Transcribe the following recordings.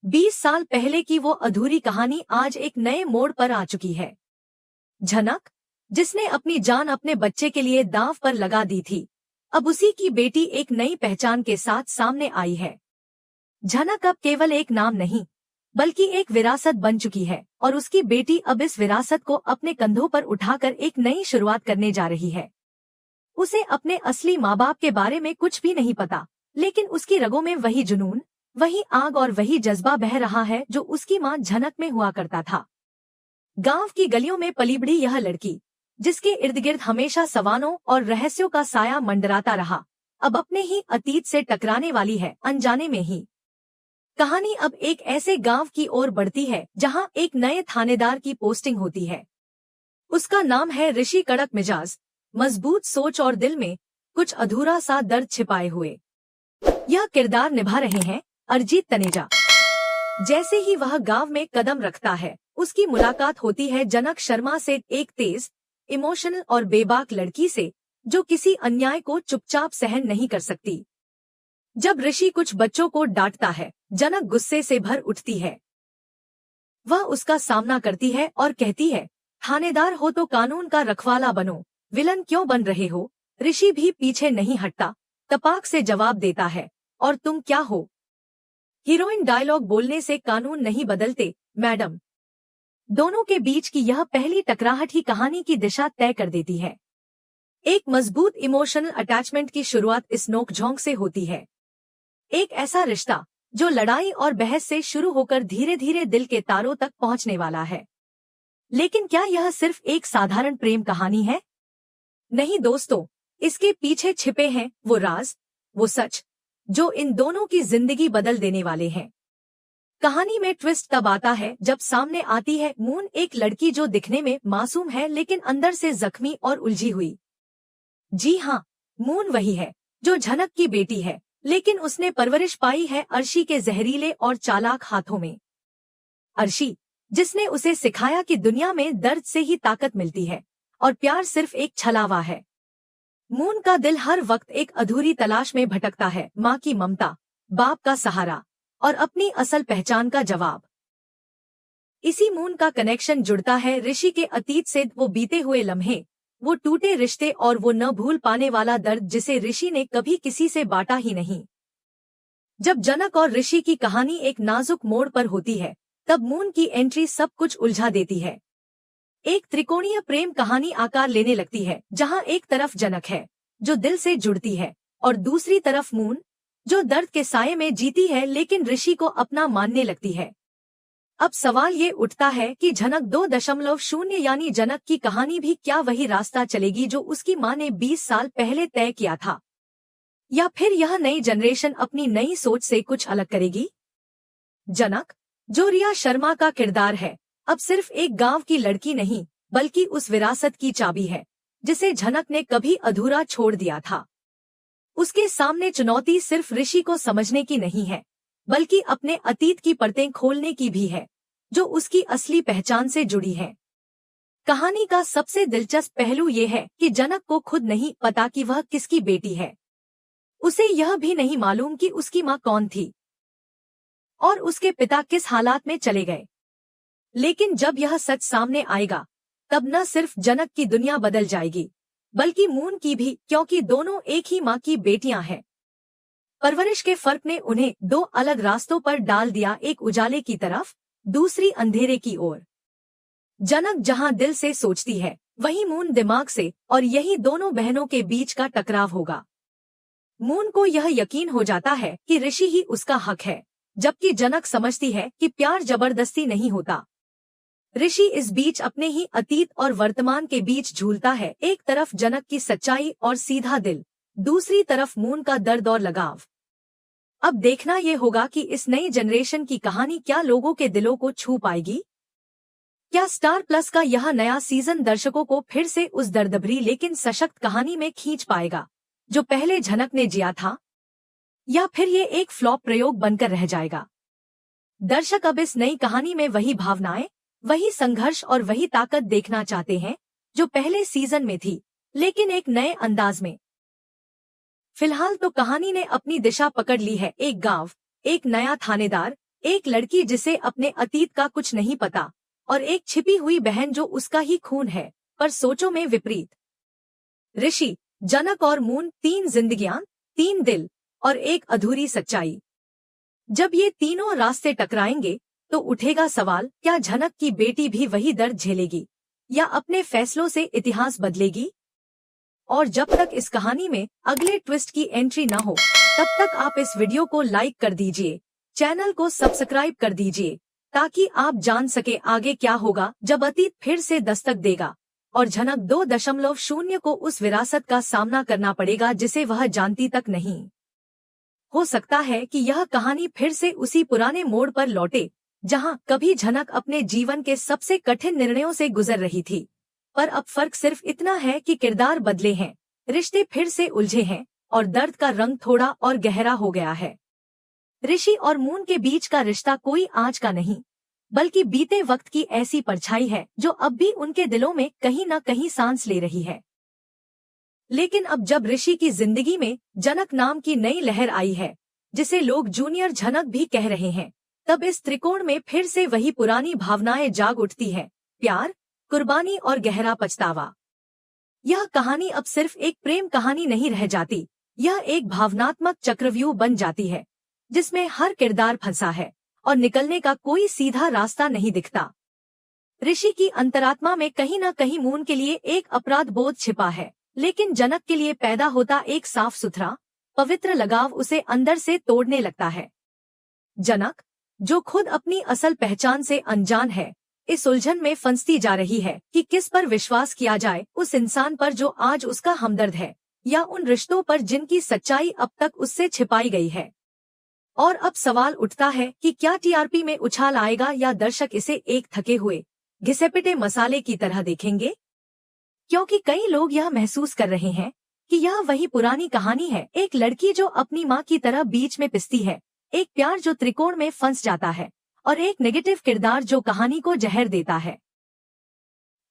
20 साल पहले की वो अधूरी कहानी आज एक नए मोड़ पर आ चुकी है। झनक, जिसने अपनी जान अपने बच्चे के लिए दांव पर लगा दी थी, अब उसी की बेटी एक नई पहचान के साथ सामने आई है। झनक अब केवल एक नाम नहीं, बल्कि एक विरासत बन चुकी है और उसकी बेटी अब इस विरासत को अपने कंधों पर उठाकर एक नई शुरुआत करने जा रही है। उसे अपने असली माँ बाप के बारे में कुछ भी नहीं पता, लेकिन उसकी रगों में वही जुनून, वही आग और वही जज्बा बह रहा है जो उसकी माँ झनक में हुआ करता था। गांव की गलियों में पली बढ़ी यह लड़की, जिसके इर्द गिर्द हमेशा सवालों और रहस्यों का साया मंडराता रहा, अब अपने ही अतीत से टकराने वाली है, अनजाने में ही। कहानी अब एक ऐसे गांव की ओर बढ़ती है जहां एक नए थानेदार की पोस्टिंग होती है। उसका नाम है ऋषि, कड़क मिजाज, मजबूत सोच और दिल में कुछ अधूरा सा दर्द छिपाए हुए। यह किरदार निभा रहे हैं अरिजीत तनेजा। जैसे ही वह गांव में कदम रखता है, उसकी मुलाकात होती है जनक शर्मा से, एक तेज, इमोशनल और बेबाक लड़की से जो किसी अन्याय को चुपचाप सहन नहीं कर सकती। जब ऋषि कुछ बच्चों को डांटता है, जनक गुस्से से भर उठती है। वह उसका सामना करती है और कहती है, थानेदार हो तो कानून का रखवाला बनो, विलन क्यों बन रहे हो। ऋषि भी पीछे नहीं हटता, तपाक से जवाब देता है, और तुम क्या हो। हीरोइन डायलॉग बोलने से कानून नहीं बदलते मैडम। दोनों के बीच की यह पहली टकराहट ही कहानी की दिशा तय कर देती है। एक मजबूत इमोशनल अटैचमेंट की शुरुआत इस नोकझोंक से होती है। एक ऐसा रिश्ता जो लड़ाई और बहस से शुरू होकर धीरे धीरे दिल के तारों तक पहुंचने वाला है। लेकिन क्या यह सिर्फ एक साधारण प्रेम कहानी है? नहीं दोस्तों, इसके पीछे छिपे हैं वो राज, वो सच, जो इन दोनों की जिंदगी बदल देने वाले हैं। कहानी में ट्विस्ट तब आता है जब सामने आती है मून, एक लड़की जो दिखने में मासूम है लेकिन अंदर से जख्मी और उलझी हुई। जी हाँ, मून वही है जो झनक की बेटी है, लेकिन उसने परवरिश पाई है अर्शी के जहरीले और चालाक हाथों में। अर्शी, जिसने उसे सिखाया कि दुनिया में दर्द से ही ताकत मिलती है और प्यार सिर्फ एक छलावा है। मून का दिल हर वक्त एक अधूरी तलाश में भटकता है, माँ की ममता, बाप का सहारा और अपनी असल पहचान का जवाब। इसी मून का कनेक्शन जुड़ता है ऋषि के अतीत से, वो बीते हुए लम्हे, वो टूटे रिश्ते और वो न भूल पाने वाला दर्द जिसे ऋषि ने कभी किसी से बांटा ही नहीं। जब जनक और ऋषि की कहानी एक नाजुक मोड़ पर होती है, तब मून की एंट्री सब कुछ उलझा देती है। एक त्रिकोणीय प्रेम कहानी आकार लेने लगती है, जहां एक तरफ जनक है जो दिल से जुड़ती है और दूसरी तरफ मून जो दर्द के साये में जीती है लेकिन ऋषि को अपना मानने लगती है। अब सवाल ये उठता है कि झनक 2.0 यानी जनक की कहानी भी क्या वही रास्ता चलेगी जो उसकी मां ने 20 साल पहले तय किया था, या फिर यह नई जनरेशन अपनी नई सोच से कुछ अलग करेगी। जनक, जो रिया शर्मा का किरदार है, अब सिर्फ एक गांव की लड़की नहीं, बल्कि उस विरासत की चाबी है जिसे झनक ने कभी अधूरा छोड़ दिया था। उसके सामने चुनौती सिर्फ ऋषि को समझने की नहीं है, बल्कि अपने अतीत की परतें खोलने की भी है, जो उसकी असली पहचान से जुड़ी है। कहानी का सबसे दिलचस्प पहलू ये है कि जनक को खुद नहीं पता कि वह किसकी बेटी है। उसे यह भी नहीं मालूम कि उसकी माँ कौन थी और उसके पिता किस हालात में चले गए। लेकिन जब यह सच सामने आएगा, तब न सिर्फ जनक की दुनिया बदल जाएगी, बल्कि मून की भी, क्योंकि दोनों एक ही माँ की बेटियां हैं। परवरिश के फर्क ने उन्हें दो अलग रास्तों पर डाल दिया, एक उजाले की तरफ, दूसरी अंधेरे की ओर। जनक जहां दिल से सोचती है, वहीं मून दिमाग से, और यही दोनों बहनों के बीच का टकराव होगा। मून को यह यकीन हो जाता है कि ऋषि ही उसका हक है, जबकि जनक समझती है कि प्यार जबरदस्ती नहीं होता। ऋषि इस बीच अपने ही अतीत और वर्तमान के बीच झूलता है, एक तरफ जनक की सच्चाई और सीधा दिल, दूसरी तरफ मून का दर्द और लगाव। अब देखना ये होगा कि इस नई जनरेशन की कहानी क्या लोगों के दिलों को छू पाएगी। क्या स्टार प्लस का यह नया सीजन दर्शकों को फिर से उस दर्दभरी लेकिन सशक्त कहानी में खींच पाएगा जो पहले झनक ने जिया था, या फिर ये एक फ्लॉप प्रयोग बनकर रह जाएगा। दर्शक अब इस नई कहानी में वही भावनाएं, वही संघर्ष और वही ताकत देखना चाहते हैं जो पहले सीजन में थी, लेकिन एक नए अंदाज में। फिलहाल तो कहानी ने अपनी दिशा पकड़ ली है, एक गांव, एक नया थानेदार, एक लड़की जिसे अपने अतीत का कुछ नहीं पता, और एक छिपी हुई बहन जो उसका ही खून है, पर सोचों में विपरीत। ऋषि, जनक और मून, 3 जिंदगियां, 3 दिल और एक अधूरी सच्चाई। जब ये तीनों रास्ते टकराएंगे तो उठेगा सवाल, क्या जनक की बेटी भी वही दर्द झेलेगी या अपने फैसलों से इतिहास बदलेगी? और जब तक इस कहानी में अगले ट्विस्ट की एंट्री ना हो, तब तक आप इस वीडियो को लाइक कर दीजिए, चैनल को सब्सक्राइब कर दीजिए, ताकि आप जान सके आगे क्या होगा जब अतीत फिर से दस्तक देगा और जनक 2.0 को उस विरासत का सामना करना पड़ेगा जिसे वह जानती तक नहीं। हो सकता है कि यह कहानी फिर से उसी पुराने मोड़ पर लौटे, जहां कभी जनक अपने जीवन के सबसे कठिन निर्णयों से गुजर रही थी, पर अब फर्क सिर्फ इतना है कि किरदार बदले हैं, रिश्ते फिर से उलझे हैं और दर्द का रंग थोड़ा और गहरा हो गया है। ऋषि और मून के बीच का रिश्ता कोई आज का नहीं, बल्कि बीते वक्त की ऐसी परछाई है जो अब भी उनके दिलों में कहीं न कहीं सांस ले रही है। लेकिन अब जब ऋषि की जिंदगी में जनक नाम की नई लहर आई है, जिसे लोग जूनियर जनक भी कह रहे हैं, तब इस त्रिकोण में फिर से वही पुरानी भावनाएं जाग उठती है, प्यार, कुर्बानी और गहरा पछतावा। यह कहानी अब सिर्फ एक प्रेम कहानी नहीं रह जाती, यह एक भावनात्मक चक्रव्यूह बन जाती है, जिसमें हर किरदार फंसा है और निकलने का कोई सीधा रास्ता नहीं दिखता। ऋषि की अंतरात्मा में कहीं न कहीं मून के लिए एक अपराध बोध छिपा है, लेकिन जनक के लिए पैदा होता एक साफ सुथरा, पवित्र लगाव उसे अंदर से तोड़ने लगता है। जनक, जो खुद अपनी असल पहचान से अनजान है, इस उलझन में फंसती जा रही है कि किस पर विश्वास किया जाए, उस इंसान पर जो आज उसका हमदर्द है, या उन रिश्तों पर जिनकी सच्चाई अब तक उससे छिपाई गई है। और अब सवाल उठता है कि क्या टीआरपी में उछाल आएगा या दर्शक इसे एक थके हुए, घिसे-पिटे मसाले की तरह देखेंगे? क्योंकि कई लोग यह महसूस कर रहे हैं कि यह वही पुरानी कहानी है, एक लड़की जो अपनी माँ की तरह बीच में पिसती है, एक प्यार जो त्रिकोण में फंस जाता है, और एक नेगेटिव किरदार जो कहानी को जहर देता है।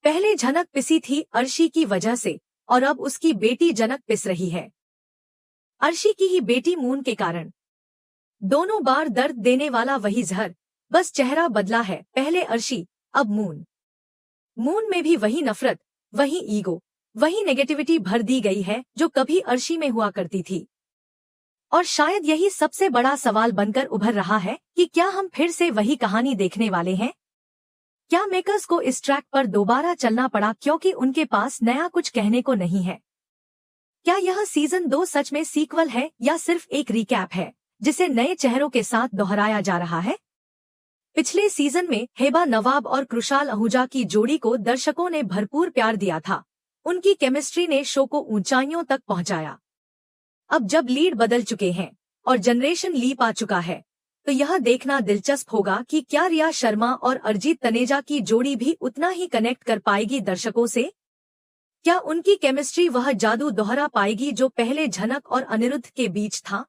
पहले जनक पिसी थी अर्शी की वजह से, और अब उसकी बेटी जनक पिस रही है अर्शी की ही बेटी मून के कारण। दोनों बार दर्द देने वाला वही जहर, बस चेहरा बदला है, पहले अर्शी, अब मून। मून में भी वही नफरत, वही ईगो, वही नेगेटिविटी भर दी गई है जो कभी अर्शी में हुआ करती थी। और शायद यही सबसे बड़ा सवाल बनकर उभर रहा है कि क्या हम फिर से वही कहानी देखने वाले हैं? क्या मेकर्स को इस ट्रैक पर दोबारा चलना पड़ा क्योंकि उनके पास नया कुछ कहने को नहीं है? क्या यह सीजन 2 सच में सीक्वल है या सिर्फ एक रिकैप है, जिसे नए चेहरों के साथ दोहराया जा रहा है? पिछले सीजन में हेबा नवाब और कृशाल आहूजा की जोड़ी को दर्शकों ने भरपूर प्यार दिया था, उनकी केमिस्ट्री ने शो को ऊंचाइयों तक पहुंचाया। अब जब लीड बदल चुके हैं और जनरेशन लीप आ चुका है, तो यह देखना दिलचस्प होगा कि क्या रिया शर्मा और अरिजीत तनेजा की जोड़ी भी उतना ही कनेक्ट कर पाएगी दर्शकों से? क्या उनकी केमिस्ट्री वह जादू दोहरा पाएगी जो पहले झनक और अनिरुद्ध के बीच था?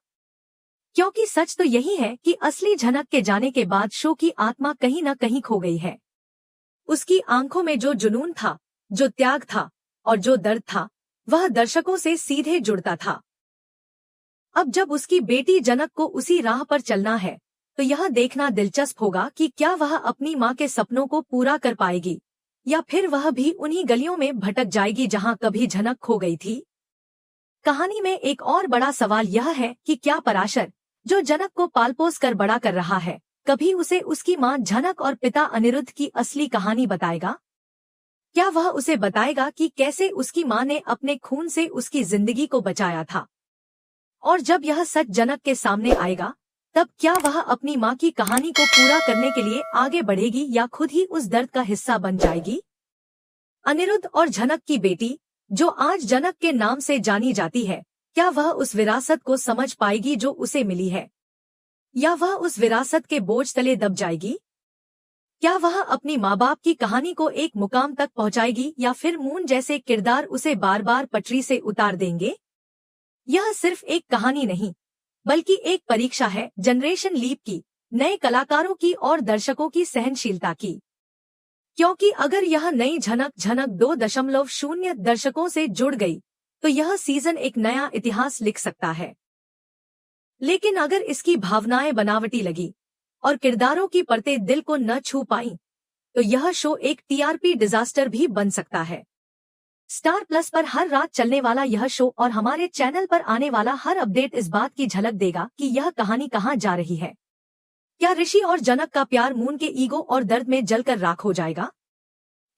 क्योंकि सच तो यही है कि असली झनक के जाने के बाद शो की आत्मा कहीं न कहीं खो गई है। उसकी आंखों में जो जुनून था, जो त्याग था और जो दर्द था, वह दर्शकों से सीधे जुड़ता था। अब जब उसकी बेटी जनक को उसी राह पर चलना है, तो यह देखना दिलचस्प होगा कि क्या वह अपनी मां के सपनों को पूरा कर पाएगी, या फिर वह भी उन्हीं गलियों में भटक जाएगी जहां कभी जनक खो गई थी। कहानी में एक और बड़ा सवाल यह है कि क्या पराशर, जो जनक को पालपोस कर बड़ा कर रहा है, कभी उसे उसकी मां जनक और पिता अनिरुद्ध की असली कहानी बताएगा? क्या वह उसे बताएगा कि कैसे उसकी मां ने अपने खून से उसकी जिंदगी को बचाया था? और जब यह सच जनक के सामने आएगा, तब क्या वह अपनी मां की कहानी को पूरा करने के लिए आगे बढ़ेगी या खुद ही उस दर्द का हिस्सा बन जाएगी? अनिरुद्ध और जनक की बेटी, जो आज जनक के नाम से जानी जाती है, क्या वह उस विरासत को समझ पाएगी जो उसे मिली है, या वह उस विरासत के बोझ तले दब जाएगी? क्या वह अपनी माँ बाप की कहानी को एक मुकाम तक पहुंचाएगी या फिर मून जैसे किरदार उसे बार बार पटरी से उतार देंगे? यह सिर्फ एक कहानी नहीं, बल्कि एक परीक्षा है जनरेशन लीप की, नए कलाकारों की और दर्शकों की सहनशीलता की। क्योंकि अगर यह नई झनक 2.0 दर्शकों से जुड़ गई, तो यह सीजन एक नया इतिहास लिख सकता है। लेकिन अगर इसकी भावनाएं बनावटी लगी और किरदारों की परतें दिल को न छू पाईं, तो यह शो एक टीआरपी डिजास्टर भी बन सकता है। स्टार प्लस पर हर रात चलने वाला यह शो और हमारे चैनल पर आने वाला हर अपडेट इस बात की झलक देगा कि यह कहानी कहां जा रही है। क्या ऋषि और जनक का प्यार मून के ईगो और दर्द में जलकर राख हो जाएगा?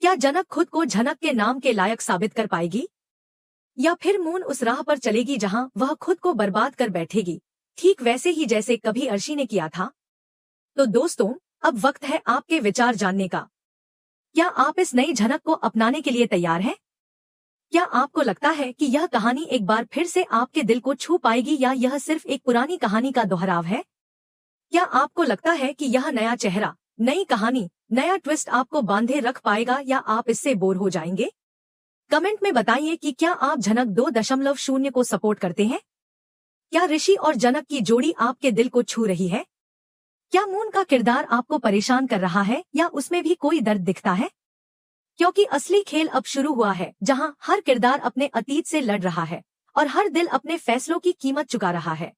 क्या जनक खुद को झनक के नाम के लायक साबित कर पाएगी, या फिर मून उस राह पर चलेगी जहां वह खुद को बर्बाद कर बैठेगी, ठीक वैसे ही जैसे कभी अर्शी ने किया था? तो दोस्तों, अब वक्त है आपके विचार जानने का। क्या आप इस नई झनक को अपनाने के लिए तैयार हैं? क्या आपको लगता है कि यह कहानी एक बार फिर से आपके दिल को छू पाएगी, या यह सिर्फ एक पुरानी कहानी का दोहराव है? क्या आपको लगता है कि यह नया चेहरा, नई कहानी, नया ट्विस्ट आपको बांधे रख पाएगा, या आप इससे बोर हो जाएंगे? कमेंट में बताइए कि क्या आप झनक 2.0 को सपोर्ट करते हैं? क्या ऋषि और जनक की जोड़ी आपके दिल को छू रही है? क्या मून का किरदार आपको परेशान कर रहा है, या उसमें भी कोई दर्द दिखता है? क्योंकि असली खेल अब शुरू हुआ है, जहां हर किरदार अपने अतीत से लड़ रहा है और हर दिल अपने फैसलों की कीमत चुका रहा है।